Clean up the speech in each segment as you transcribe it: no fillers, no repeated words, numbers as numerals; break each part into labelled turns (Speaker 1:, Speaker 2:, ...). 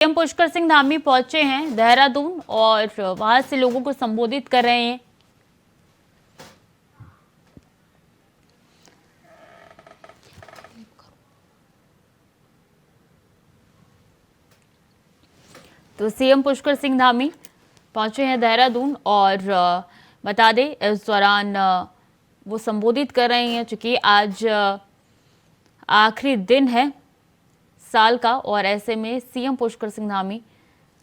Speaker 1: CM Pushkar Singh Dhami पहुंचे हैं देहरादून और वहां से लोगों को संबोधित कर रहे हैं। तो सीएम पुष्कर सिंह धामी पहुंचे हैं देहरादून और बता दें इस दौरान वो संबोधित कर रहे हैं, चूंकि आज आखिरी दिन है साल का और ऐसे में सीएम पुष्कर सिंह धामी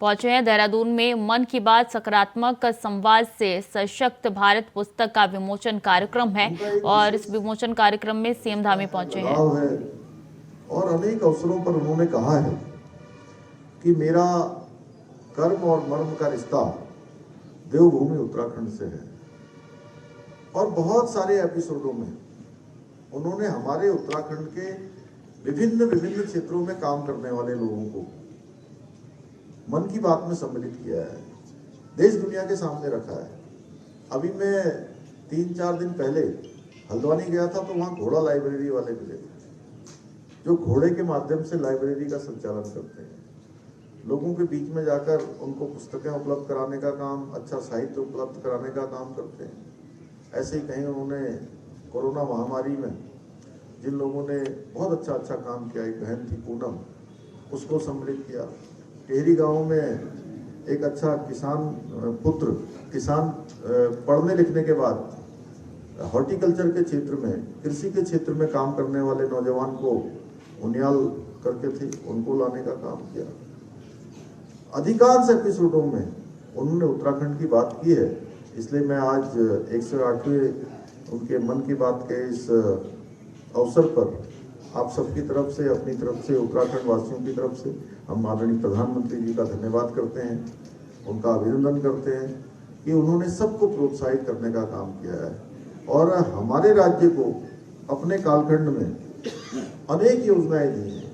Speaker 1: पहुंचे हैं देहरादून में। मन की बात सकारात्मक संवाद से सशक्त भारत पुस्तक का विमोचन कार्यक्रम है और इस विमोचन कार्यक्रम में सीएम धामी पहुंचे हैं।
Speaker 2: और अनेक अवसरों पर उन्होंने कहा है कि मेरा कर्म और मर्म का रिश्ता देवभूमि उत्तराखंड से है। और बहुत सारे एपिसोडों में उन्होंने हमारे उत्तराखंड के विभिन्न क्षेत्रों में काम करने वाले लोगों को मन की बात में सम्मिलित किया है, देश दुनिया के सामने रखा है। अभी मैं 3-4 दिन पहले हल्द्वानी गया था तो वहाँ घोड़ा लाइब्रेरी वाले मिले जो घोड़े के माध्यम से लाइब्रेरी का संचालन करते हैं। लोगों के बीच में जाकर उनको पुस्तकें उपलब्ध कराने का काम, अच्छा साहित्य उपलब्ध कराने का काम करते हैं। ऐसे ही कहीं उन्होंने कोरोना महामारी में जिन लोगों ने बहुत अच्छा काम किया, एक बहन थी पूनम, उसको सम्मिलित किया। टेहरी गांव में एक अच्छा किसान पढ़ने लिखने के बाद हॉर्टिकल्चर के क्षेत्र में, कृषि के क्षेत्र में काम करने वाले नौजवान को उनियाल करके थे, उनको लाने का काम किया। अधिकांश एपिसोडों में उन्होंने उत्तराखंड की बात की है, इसलिए मैं आज 108वें उनके मन की बात के इस अवसर पर आप सबकी तरफ से, अपनी तरफ से, उत्तराखंड वासियों की तरफ से हम माननीय प्रधानमंत्री जी का धन्यवाद करते हैं, उनका अभिनंदन करते हैं कि उन्होंने सबको प्रोत्साहित करने का काम किया है और हमारे राज्य को अपने कालखंड में अनेक योजनाएं दी हैं,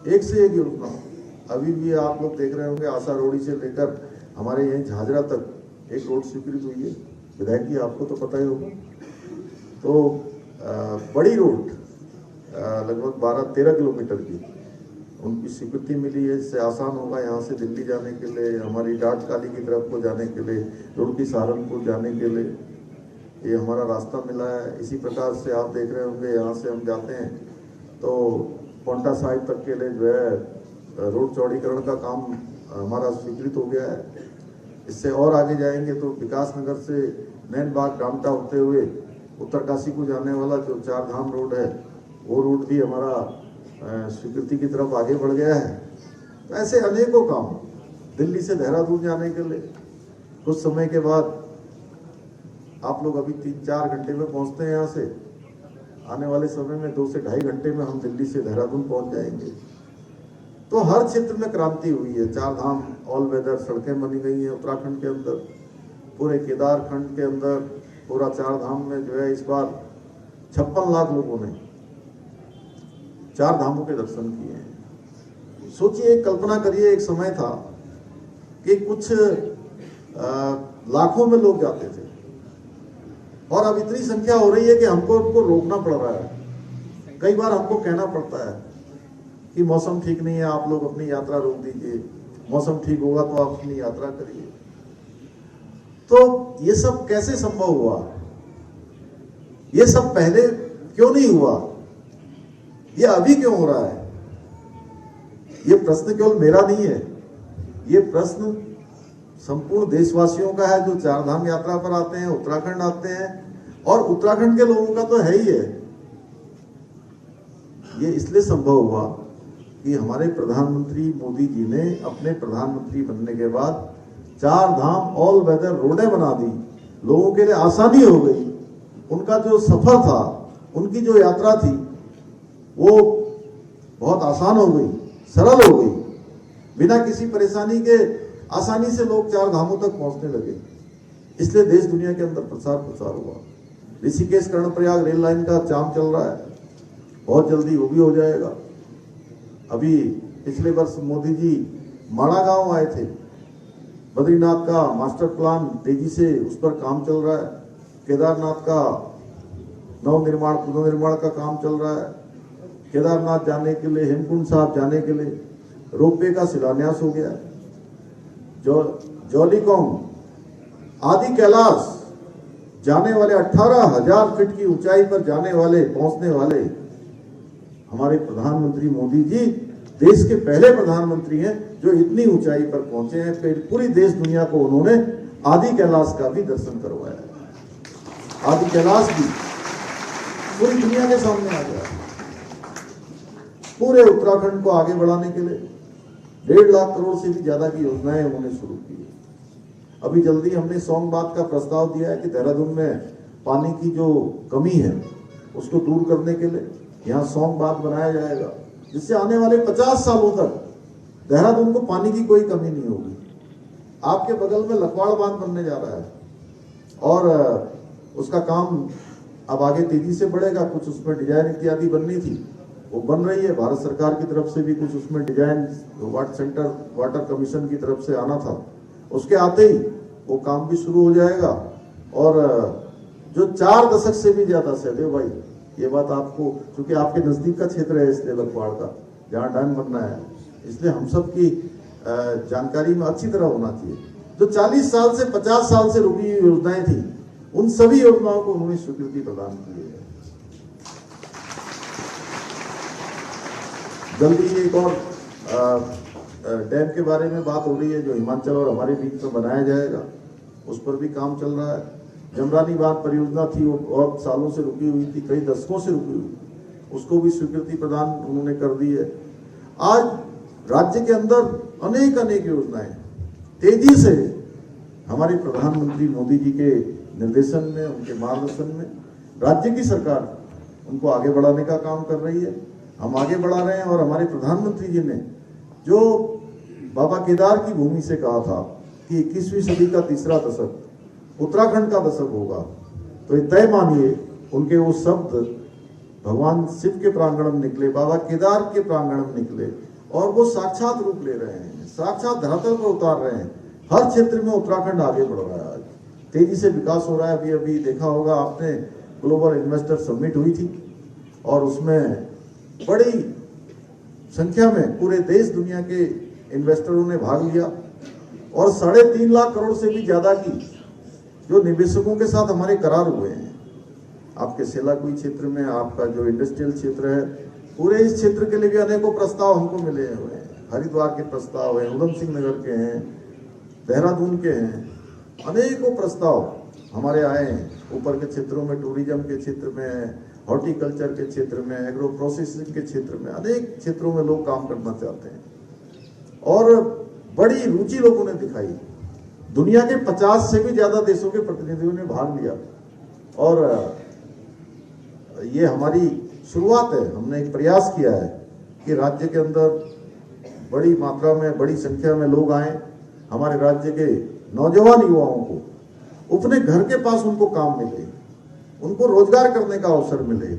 Speaker 2: एक से एक योजना। अभी भी आप लोग देख रहे होंगे आशा रोड़ी से लेकर हमारे यहीं झाझरा तक एक रोड स्वीकृत हुई है। विधायक जी आपको तो पता ही होगा। तो बड़ी रोड लगभग 12-13 किलोमीटर की उनकी स्वीकृति मिली है। इससे आसान होगा यहाँ से दिल्ली जाने के लिए, हमारी डाटकाली की तरफ को जाने के लिए, रुड़की सहारनपुर जाने के लिए ये हमारा रास्ता मिला है। इसी प्रकार से आप देख रहे होंगे यहाँ से हम जाते हैं तो पोंटा साहिब तक के लिए जो है रोड चौड़ीकरण का काम हमारा स्वीकृत हो गया है। इससे और आगे जाएंगे तो विकास नगर से नैनबाग डामटा होते हुए उत्तरकाशी को जाने वाला जो 4 धाम रोड है वो रोड भी हमारा स्वीकृति की तरफ आगे बढ़ गया है। तो ऐसे अनेकों काम, दिल्ली से देहरादून जाने के लिए कुछ समय के बाद आप लोग अभी 3-4 घंटे में पहुंचते हैं, यहाँ से आने वाले समय में 2 से ढाई घंटे में हम दिल्ली से देहरादून पहुंच जाएंगे। तो हर क्षेत्र में क्रांति हुई है। 4 धाम ऑल वेदर सड़कें बनी गई हैं उत्तराखंड के अंदर, पूरे केदार खंड के अंदर, पूरा 4 धाम में जो है इस बार 56 लाख लोगों ने 4 धामों के दर्शन किए हैं। सोचिए, कल्पना करिए, एक समय था कि कुछ लाखों में लोग जाते थे और अब इतनी संख्या हो रही है कि हमको उनको रोकना पड़ रहा है। कई बार हमको कहना पड़ता है कि मौसम ठीक नहीं है, आप लोग अपनी यात्रा रोक दीजिए, मौसम ठीक होगा तो आप अपनी यात्रा करिए। तो ये सब कैसे संभव हुआ? ये सब पहले क्यों नहीं हुआ? ये अभी क्यों हो रहा है? ये प्रश्न केवल मेरा नहीं है, ये प्रश्न संपूर्ण देशवासियों का है जो 4 धाम यात्रा पर आते हैं, उत्तराखंड आते हैं, और उत्तराखंड के लोगों का तो है ही है। ये इसलिए संभव हुआ कि हमारे प्रधानमंत्री मोदी जी ने अपने प्रधानमंत्री बनने के बाद 4 धाम ऑल वेदर रोडें बना दी, लोगों के लिए आसानी हो गई। उनका जो सफर था, उनकी जो यात्रा थी वो बहुत आसान हो गई, सरल हो गई। बिना किसी परेशानी के आसानी से लोग 4 धामों तक पहुंचने लगे। इसलिए देश दुनिया के अंदर प्रसार हुआ। ऋषिकेश कर्णप्रयाग रेल लाइन का काम चल रहा है, बहुत जल्दी वो भी हो जाएगा। अभी पिछले वर्ष मोदी जी माड़ा गांव आए थे, बद्रीनाथ का मास्टर प्लान तेजी से उस पर काम चल रहा है। केदारनाथ का पुनर्निर्माण का काम चल रहा है। केदारनाथ जाने के लिए, हेमकुंड साहब जाने के लिए रोपवे का शिलान्यास हो गया। जौलीकोंग आदि कैलाश जाने वाले 18,000 फीट की ऊंचाई पर पहुंचने वाले हमारे प्रधानमंत्री मोदी जी देश के पहले प्रधानमंत्री हैं जो इतनी ऊंचाई पर पहुंचे हैं। फिर पूरी देश दुनिया को उन्होंने आदि कैलाश का भी दर्शन करवाया है। आदि कैलाश भी पूरी दुनिया के सामने आ गया। पूरे उत्तराखंड को आगे बढ़ाने के लिए 1.5 लाख करोड़ से भी ज्यादा की योजनाएं उन्होंने शुरू की है। अभी जल्दी हमने सौंग बात का प्रस्ताव दिया है कि देहरादून में पानी की जो कमी है उसको दूर करने के लिए यहाँ सौंग बात बनाया जाएगा, जिससे आने वाले 50 सालों तक देहरादून को पानी की कोई कमी नहीं होगी। आपके बगल में लखवाड़ बांध बनने जा रहा है और उसका काम अब आगे तेजी से बढ़ेगा। कुछ उसमें डिजाइन इत्यादि बननी थी, वो बन रही है। भारत सरकार की तरफ से भी कुछ उसमें डिजाइन वाटर कमीशन की तरफ से आना था, उसके आते ही वो काम भी शुरू हो जाएगा। और जो 4 दशक से भी ज्यादा सहदेव भाई, ये बात आपको, क्योंकि आपके नजदीक का क्षेत्र है इसलिए लखवाड़ का, जहाँ डैम बनना है, इसलिए हम सब की जानकारी में अच्छी तरह होना चाहिए। जो 40 साल से 50 साल से रुकी हुई योजनाएं थी, उन सभी योजनाओं को उन्होंने स्वीकृति प्रदान की है। जल्दी एक और डैम के बारे में बात हो रही है जो हिमाचल और हमारे बीच में बनाया जाएगा, उस पर भी काम चल रहा है। जमरानी बांध परियोजना थी, वो बहुत सालों से रुकी हुई थी, कई दशकों से रुकी हुई, उसको भी स्वीकृति प्रदान उन्होंने कर दी है। आज राज्य के अंदर अनेक योजनाएं तेजी से हमारे प्रधानमंत्री मोदी जी के निर्देशन में, उनके मार्गदर्शन में राज्य की सरकार उनको आगे बढ़ाने का काम कर रही है। हम आगे बढ़ा रहे हैं और हमारे प्रधानमंत्री जी ने जो बाबा केदार की भूमि से कहा था कि 21वीं सदी का तीसरा दशक उत्तराखंड का दशक होगा, तो ये तय मानिए उनके वो शब्द भगवान शिव के प्रांगण में निकले, बाबा केदार के प्रांगण में निकले और वो साक्षात रूप ले रहे हैं, साक्षात धरातल पर उतार रहे हैं। हर क्षेत्र में उत्तराखंड आगे बढ़ रहा है, आज तेजी से विकास हो रहा है। अभी देखा होगा आपने, ग्लोबल इन्वेस्टर समिट हुई थी और उसमें बड़ी संख्या में पूरे देश दुनिया के इन्वेस्टरों ने भाग लिया और 3.5 लाख करोड़ से भी ज्यादा की जो निवेशकों के साथ हमारे करार हुए हैं। आपके सेलाकुई क्षेत्र में, आपका जो इंडस्ट्रियल क्षेत्र है, पूरे इस क्षेत्र के लिए भी अनेकों प्रस्ताव हमको मिले हुए हैं। हरिद्वार के प्रस्ताव हैं, उधम सिंह नगर के हैं, देहरादून के हैं, अनेकों प्रस्ताव हमारे आए हैं। ऊपर के क्षेत्रों में, टूरिज्म के क्षेत्र में, हॉर्टिकल्चर के क्षेत्र में, एग्रो प्रोसेसिंग के क्षेत्र में, अनेक क्षेत्रों में लोग काम करना चाहते हैं और बड़ी रुचि लोगों ने दिखाई। दुनिया के 50 से भी ज्यादा देशों के प्रतिनिधियों ने भाग लिया और ये हमारी शुरुआत है। हमने एक प्रयास किया है कि राज्य के अंदर बड़ी मात्रा में, बड़ी संख्या में लोग आए, हमारे राज्य के नौजवान युवाओं को अपने घर के पास उनको काम मिले, उनको रोजगार करने का अवसर मिले,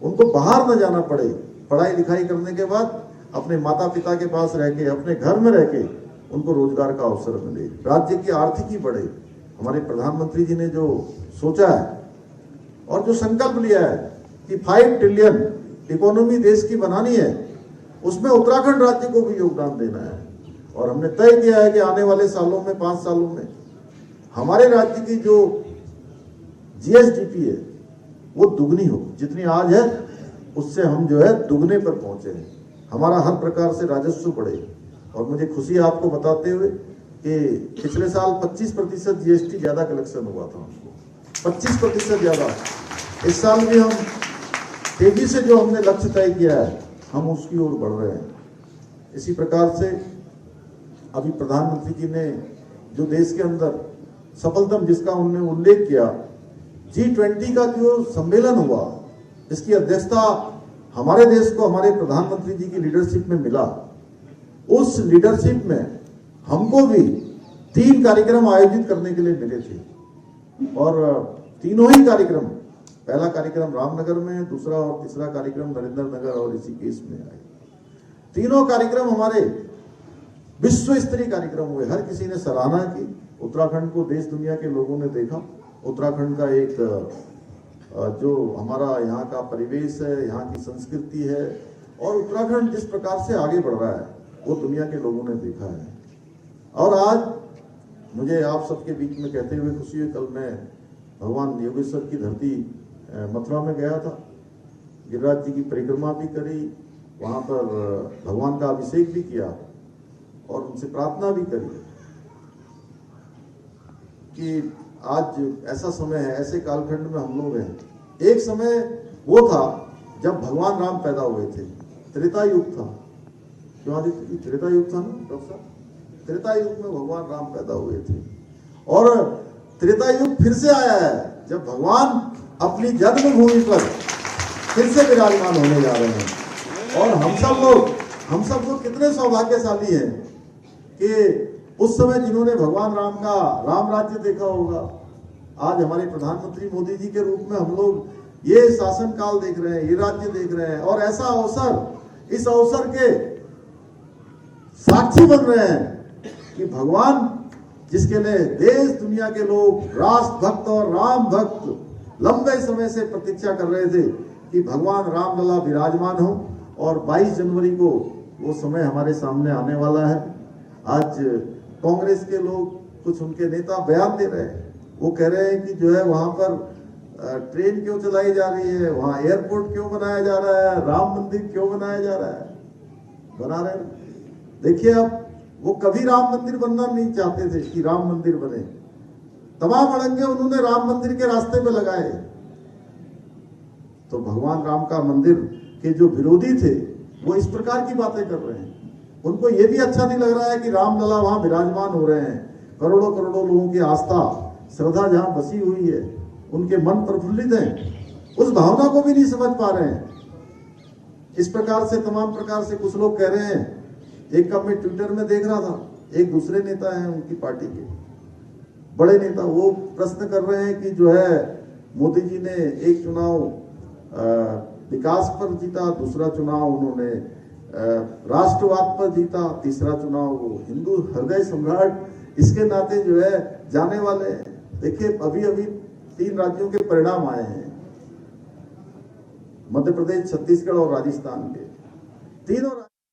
Speaker 2: उनको बाहर न जाना पड़े। पढ़ाई लिखाई करने के बाद अपने माता पिता के पास रह के, अपने घर में रह के उनको रोजगार का अवसर मिले, राज्य की आर्थिकी बढ़े। हमारे प्रधानमंत्री जी ने जो सोचा है और जो संकल्प लिया है कि 5 ट्रिलियन इकोनॉमी देश की बनानी है, उसमें उत्तराखंड राज्य को भी योगदान देना है। और हमने तय किया है कि आने वाले सालों में, 5 सालों में, हमारे राज्य की जो जीएसडीपी है वो दुगनी हो, जितनी आज है उससे हम जो है दुगने पर पहुंचे हैं। हमारा हर प्रकार से राजस्व बढ़े। और मुझे खुशी है आपको बताते हुए कि पिछले साल 25% जीएसटी ज्यादा कलेक्शन हुआ था हमको, 25% ज्यादा। इस साल भी हम तेजी से जो हमने लक्ष्य तय किया है, हम उसकी ओर बढ़ रहे हैं। इसी प्रकार से अभी प्रधानमंत्री जी ने जो देश के अंदर सफलतम, जिसका उन्होंने उल्लेख किया, G20 का जो सम्मेलन हुआ, इसकी अध्यक्षता हमारे देश को हमारे प्रधानमंत्री जी की लीडरशिप में मिला। उस लीडरशिप में हमको भी 3 कार्यक्रम आयोजित करने के लिए मिले थे और तीनों ही कार्यक्रम, पहला कार्यक्रम रामनगर में, दूसरा और तीसरा कार्यक्रम नरेंद्र नगर और ऋषिकेश में आए। तीनों कार्यक्रम हमारे विश्व स्तरीय कार्यक्रम हुए। हर किसी ने सराहना की। उत्तराखंड को देश दुनिया के लोगों ने देखा। उत्तराखंड का एक जो हमारा यहाँ का परिवेश है, यहाँ की संस्कृति है और उत्तराखंड जिस प्रकार से आगे बढ़ रहा है, वो दुनिया के लोगों ने देखा है। और आज मुझे आप सबके बीच में कहते हुए खुशी हुई, कल मैं भगवान योगेश्वर की धरती मथुरा में गया था, गिरिराज जी की परिक्रमा भी करी, वहाँ पर भगवान का अभिषेक भी किया और उनसे प्रार्थना भी करी कि आज ऐसा समय है, ऐसे कालखंड में हम लोग हैं। एक समय वो था जब भगवान राम पैदा हुए थे, त्रेता युग था। क्यों आदित्य जी, त्रेता युग था ना डॉक्टर साहब? त्रेता युग में भगवान राम पैदा हुए थे और त्रेता युग फिर से आया है जब भगवान अपनी जन्मभूमि पर फिर से विराजमान होने जा रहे हैं। और हम सब लोग कितने सौभाग्यशाली हैं कि उस समय जिन्होंने भगवान राम का राम राज्य देखा होगा, आज हमारे प्रधानमंत्री मोदी जी के रूप में हम लोग ये शासन काल देख रहे हैं, ये राज्य देख रहे हैं। और ऐसा अवसर, इस अवसर के साक्षी बन रहे हैं कि भगवान जिसके लिए देश दुनिया के लोग, राष्ट्र भक्त और राम भक्त लंबे समय से प्रतीक्षा कर रहे थे कि भगवान रामलला विराजमान हो, और 22 जनवरी को वो समय हमारे सामने आने वाला है। आज कांग्रेस के लोग, कुछ उनके नेता बयान दे रहे हैं, वो कह रहे हैं कि जो है वहां पर ट्रेन क्यों चलाई जा रही है, वहां एयरपोर्ट क्यों बनाया जा रहा है, राम मंदिर क्यों बनाया जा रहा है। बना रहे हैं। देखिए, अब वो कभी राम मंदिर बनना नहीं चाहते थे कि राम मंदिर बने, तमाम अड़ंगे उन्होंने राम मंदिर के रास्ते पे लगाए। तो भगवान राम का मंदिर के जो विरोधी थे वो इस प्रकार की बातें कर रहे हैं। उनको ये भी अच्छा नहीं लग रहा है कि रामलला वहां विराजमान हो रहे हैं। करोड़ों करोड़ों लोगों की आस्था, श्रद्धा जहां बसी हुई है, उनके मन प्रफुल्लित हैं, उस भावना को भी नहीं समझ पा रहे हैं। इस प्रकार से तमाम प्रकार से कुछ लोग कह रहे हैं। एक का मैं ट्विटर में देख रहा था, एक दूसरे नेता हैं उनकी पार्टी के बड़े नेता, वो प्रश्न कर रहे हैं कि जो है मोदी जी ने एक चुनाव विकास पर जीता, दूसरा चुनाव उन्होंने राष्ट्रवाद पर जीता, तीसरा चुनाव वो हिंदू हृदय सम्राट इसके नाते जो है जाने वाले हैं। देखिए, अभी 3 राज्यों के परिणाम आए हैं, मध्य प्रदेश, छत्तीसगढ़ और राजस्थान के तीनों